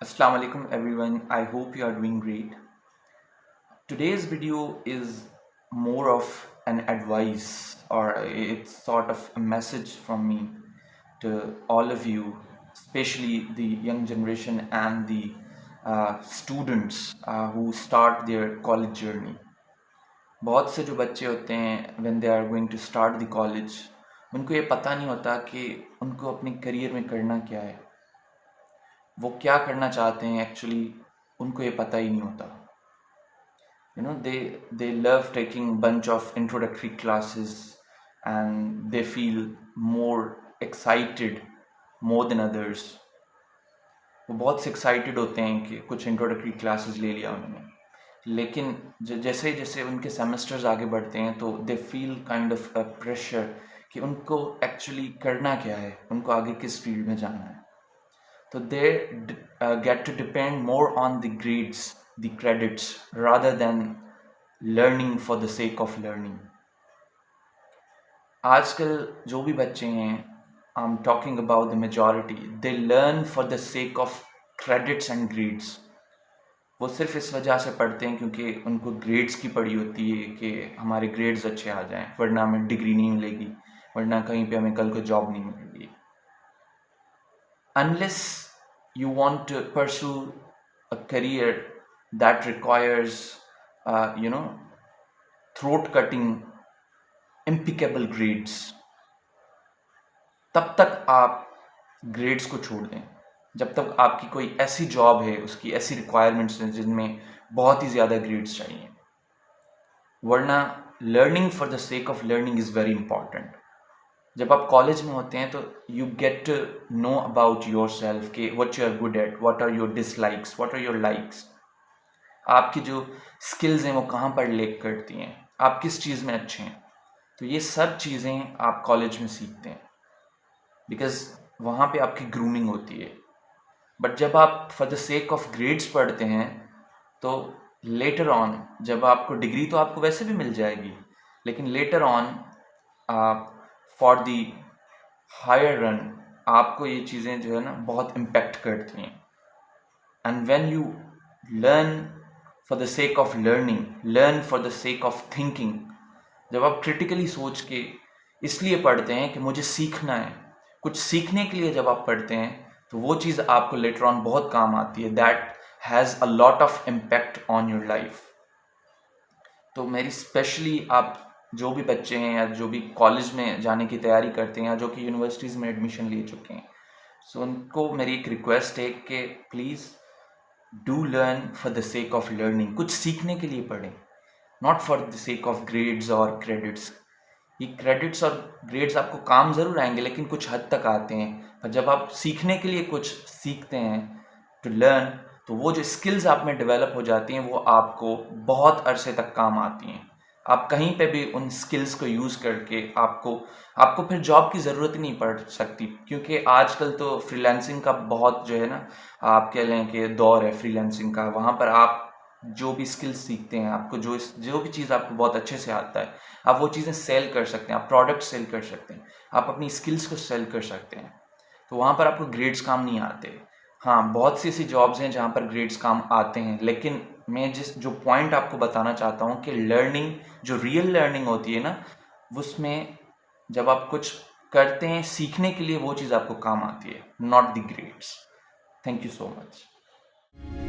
Assalamu alaikum everyone. I hope you are doing great. Today's video is more of an advice or it's sort of a message from me to all of you, especially the young generation and the students who start their college journey. बहुत से जो बच्चे होते हैं when they are going to start the college, उनको ये पता नहीं होता कि उनको अपने करियर में करना क्या है, वो क्या करना चाहते हैं एक्चुअली उनको ये पता ही नहीं होता. They love taking bunch of introductory classes and they feel more excited more than others. वो बहुत से एक्साइटेड होते हैं कि कुछ इंट्रोडक्टरी क्लासेस ले लिया उन्होंने, लेकिन जैसे जैसे उनके सेमेस्टर्स आगे बढ़ते हैं तो they feel kind of a pressure कि उनको एक्चुअली करना क्या है, उनको आगे किस फील्ड में जाना है. So they get to depend more on the grades, the credits, rather than learning for the sake of learning. आजकल जो भी बच्चे हैं, I'm talking about the majority, they learn for the sake of credits and grades. वो सिर्फ इस वजह से पढ़ते हैं क्योंकि उनको ग्रेड्स की पड़ी होती है कि हमारे ग्रेड्स अच्छे आ जाएं, वरना हमें डिग्री नहीं मिलेगी, वरना कहीं पे हमें कल को जॉब नहीं मिलेगी. Unless you want to pursue a career that requires, throat cutting, impeccable grades, तब तक आप ग्रेड्स को छोड़ दें. जब तक आपकी कोई ऐसी जॉब है, उसकी ऐसी रिक्वायरमेंट्स हैं जिनमें बहुत ही ज़्यादा ग्रेड्स चाहिए, वरना learning for the sake of learning is very important. जब आप कॉलेज में होते हैं तो you get to know about yourself के what you are good at, what are your dislikes, what are your likes. आपकी जो स्किल्स हैं वो कहाँ पर लेक करती हैं, आप किस चीज़ में अच्छे हैं. तो ये सब चीज़ें आप कॉलेज में सीखते हैं बिकॉज वहाँ पे आपकी ग्रूमिंग होती है. बट जब आप for the sake of grades पढ़ते हैं तो लेटर ऑन जब आपको डिग्री तो आपको वैसे भी मिल जाएगी, लेकिन later on for the higher run आपको ये चीज़ें जो है ना बहुत इम्पेक्ट करती हैं. And when you learn for the sake of learning, learn for the sake of thinking, जब आप क्रिटिकली सोच के इसलिए पढ़ते हैं कि मुझे सीखना है, कुछ सीखने के लिए जब आप पढ़ते हैं तो वो चीज़ आपको लेटर ऑन बहुत काम आती है. That has a lot of impact on your life. तो मेरी स्पेशली आप जो भी बच्चे हैं या जो भी कॉलेज में जाने की तैयारी करते हैं या जो कि यूनिवर्सिटीज़ में एडमिशन ले चुके हैं, सो उनको मेरी एक रिक्वेस्ट है कि please do learn for the sake of learning. कुछ सीखने के लिए पढ़ें, not for the sake of grades और क्रेडिट्स. ये क्रेडिट्स और ग्रेड्स आपको काम ज़रूर आएंगे लेकिन कुछ हद तक आते हैं. पर जब आप सीखने के लिए कुछ सीखते हैं टू लर्न, तो वो जो स्किल्स आप में डेवलप हो जाती हैं वो आपको बहुत अरसे तक काम आती हैं. आप कहीं पे भी उन स्किल्स को यूज़ करके आपको फिर जॉब की ज़रूरत ही नहीं पड़ सकती, क्योंकि आजकल तो फ्रीलांसिंग का बहुत जो है ना, आप कह लें कि दौर है फ्रीलांसिंग का. वहाँ पर आप जो भी स्किल्स सीखते हैं, आपको जो भी चीज़ आपको बहुत अच्छे से आता है, आप वो चीज़ें सेल कर सकते हैं, आप प्रोडक्ट सेल कर सकते हैं, आप अपनी स्किल्स को सेल कर सकते हैं. तो वहाँ पर आपको ग्रेड्स काम नहीं आते. हाँ, बहुत सी ऐसी जॉब्स हैं जहाँ पर ग्रेड्स काम आते हैं, लेकिन मैं जो पॉइंट आपको बताना चाहता हूँ कि लर्निंग, जो रियल लर्निंग होती है ना, उसमें जब आप कुछ करते हैं सीखने के लिए, वो चीज़ आपको काम आती है, not the grades. Thank you so much.